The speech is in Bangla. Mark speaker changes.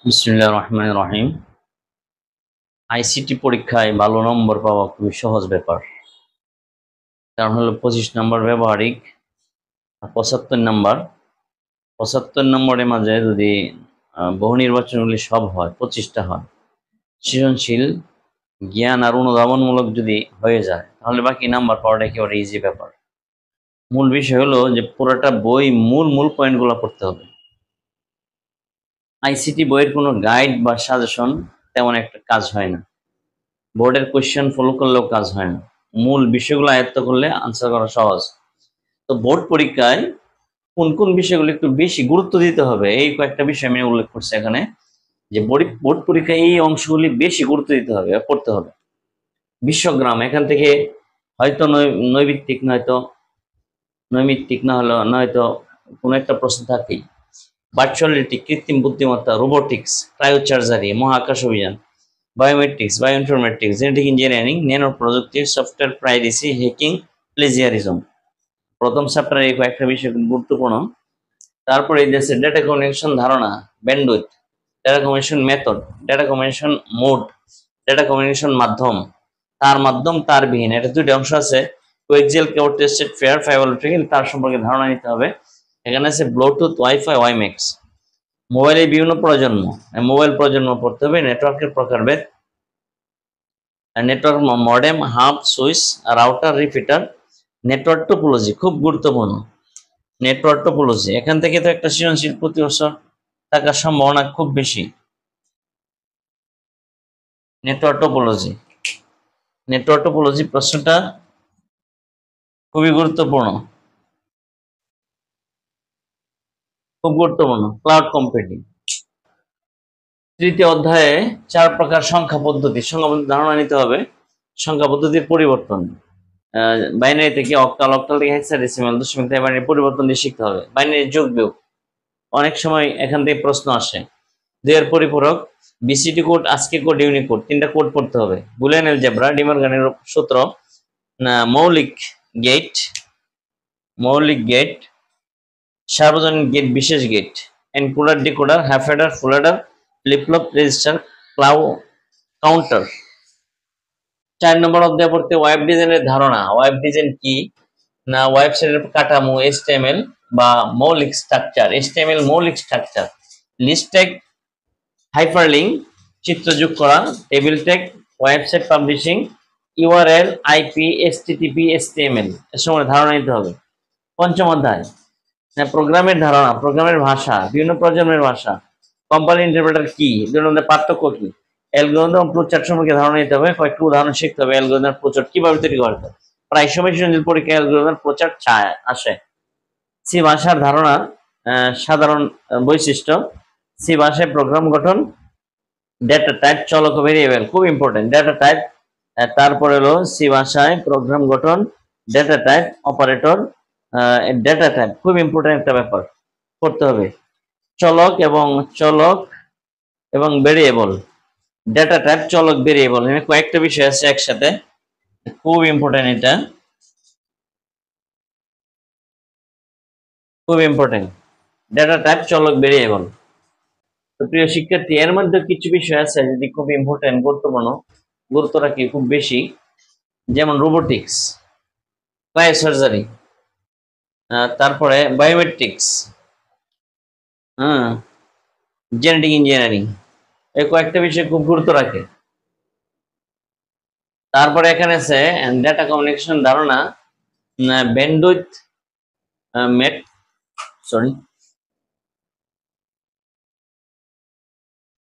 Speaker 1: বিসমিল্লাহির রহমানির রহিম। আইসিটি পরীক্ষায় ভালো নম্বর পাওয়া খুবই সহজ ব্যাপার। কারণ হলো 25 নম্বর ব্যবহারিক আর 75 নম্বর। 75 নম্বরের মাঝে যদি বহু নির্বাচনগুলি সব হয়, 25টা হয়, সৃজনশীল, জ্ঞান আর অনুধাবনমূলক যদি হয়ে যায়, তাহলে বাকি নাম্বার পাওয়াটা একেবারে ইজি ব্যাপার। মূল বিষয় হলো যে পুরোটা বই মূল মূল পয়েন্টগুলো পড়তে হবে। আইসিটি বইয়ের কোনো গাইড বা সাজেশন তেমন একটা কাজ হয় না। বোর্ডের কোয়েশ্চেন ফলো করলেও কাজ হয় না। মূল বিষয়গুলো আয়ত্ত করলে আনসার করা সহজ। তো বোর্ড পরীক্ষায় কোন কোন বিষয়গুলো একটু বেশি গুরুত্ব দিতে হবে, এই কয়েকটা বিষয় আমি উল্লেখ করছি এখানে, যে বোর্ড পরীক্ষায় এই অংশগুলি বেশি গুরুত্ব দিতে হবে, পড়তে হবে। বিশ্বগ্রাম, এখান থেকে হয়তো নৈমিত্তিক নয়তো নৈমিত্তিক না হলো নয়তো কোনো একটা প্রশ্ন থাকেই। ভার্চুয়ালিটি, কৃত্রিম বুদ্ধিমত্তা, রোবোটিক্স, ক্রায়োচার্জারি, মহাকাশ অভিযান, biometrics, bioinformatics, genetic engineering, nano প্রযুক্তি, সফটওয়্যার প্রাইভেসি, হ্যাকিং, প্লেজিয়ারিজম। প্রথম চ্যাপ্টারে এই কয়েকটা বিষয় খুব গুরুত্বপূর্ণ। তারপরে এই দেশে ডেটা কমিউনিকেশন ধারণা, bandwidth, data communication method, data communication mode, data communication মাধ্যম, তার মাধ্যম তার বিহীন, এটা দুইটা অংশ আছে। কোএক্সিয়াল, কেবল টেস্টেড, ফেয়ার, ফাইবার অপটিক, তার সম্পর্কে ধারণা নিতে হবে। এখানে আছে ব্লুটুথ, ওয়াইফাই, ওয়াইম্যাক্স। মোবাইলের বিভিন্ন প্রজন্ম, মোবাইল প্রজন্ম পড়তে হবে। নেটওয়ার্কের প্রকারভেদ, network modem, hub, switch, router, repeater. Network topology খুব গুরুত্বপূর্ণ। নেটওয়ার্ক টোপোলজি এখান থেকে তো একটা সৃজনশীল প্রতি বছর থাকার সম্ভাবনা খুব বেশি। নেটওয়ার্ক টোপোলজি, নেটওয়ার্ক টোপোলজি প্রশ্নটা খুবই গুরুত্বপূর্ণ, খুব গুরুত্বপূর্ণ। ক্লাউড কম্পিউটিং, তৃতীয় অধ্যায়ে 4 প্রকার সংখ্যা পদ্ধতি, সংখ্যা পদ্ধতি ধারণা নিতে হবে। সংখ্যা পদ্ধতির পরিবর্তন, বাইনারি থেকে অক্টাল, অক্টাল থেকে হেক্সাডেসিমাল, দশমিক থেকে বাইনারি পরিবর্তন দিয়ে শিখতে হবে। বাইনারি যোগ বিয়োগ, অনেক সময় এখান থেকে প্রশ্ন আসে। দুইয়ের পরিপূরক, বিসিটি কোড, আজকে কোড, ইউনিকোড, 3টা কোড পড়তে হবে। বুলিয়ান এলজেব্রা, ডিমরগানের সূত্র, মৌলিক গেট, মৌলিক গেট, সার্বজনীন গেট, বিশেষ gate, encoder, decoder, half adder, full adder, flip flop, register, counter. 4 নম্বর অধ্যায় পড়তে ওয়েব ডিজাইনের ধারণা। ওয়েব ডিজাইন কি না, ওয়েবসাইটের কাঠামো, HTML বা মৌলিক স্ট্রাকচার, HTML মৌলিক স্ট্রাকচার, লিস্ট ট্যাগ, হাইপারলিংক, চিত্র যোগ করা, table tag, website publishing, URL, IP, HTTP, HTML এর সময় ধারণা নিতে হবে। পঞ্চম অধ্যায় প্রোগ্রামের ধারণা, প্রোগ্রামের ভাষা, বিভিন্ন প্রজন্মের ভাষা, কম্পাইলার ইন্টারপ্রেটার কি, দুটোর মধ্যে পার্থক্য কি, অ্যালগরিদম ফ্লোচার্ট সম্পর্কে ধারণা নিতে হবে। কয়েকটি উদাহরণ শিখতে হবে। অ্যালগরিদম ফ্লোচার্ট কিভাবে তৈরি করতে হবে, প্রায় সময় সৃজনশীল পরীক্ষায় অ্যালগরিদম ফ্লোচার্ট আসে। সি ভাষার ধারণা, সাধারণ বৈশিষ্ট্য, সি ভাষায় প্রোগ্রাম গঠন, ডেটা টাইপ, চলক, ভেরিয়েবল খুব ইম্পর্টেন্ট। ডেটা টাইপ, তারপরে হলো সি ভাষায় প্রোগ্রাম গঠন, data type, operator, data type খুব ইম্পর্টেন্ট একটা ব্যাপার, করতে হবে। চলক এবং ভেরিয়েবল, ডেটা টাইপ, চলক, ভেরিয়েবল, এখানে কয়েকটা বিষয় আছে একসাথে, খুব ইম্পর্টেন্ট, এটা খুব ইম্পর্টেন্ট। ডেটা টাইপ, চলক, ভেরিয়েবল। তো প্রিয় শিক্ষার্থী, এর মধ্যে কিছু বিষয় আছে যদি খুব ইম্পর্টেন্ট, গুরুত্বপূর্ণ, গুরুত্ব রাখি খুব বেশি, যেমন রোবোটিক্স, ক্রায়োসার্জারি, তারপরে বায়োমেট্রিক্স, হ্যাঁ, জেনেটিক ইঞ্জিনিয়ারিং, এই কয়েকটা বিষয় খুব গুরুত্ব রাখে। তারপরে এখানে আছে ডেটা কমিউনিকেশন ধারণা, ব্যান্ডউইথ, মেট সরি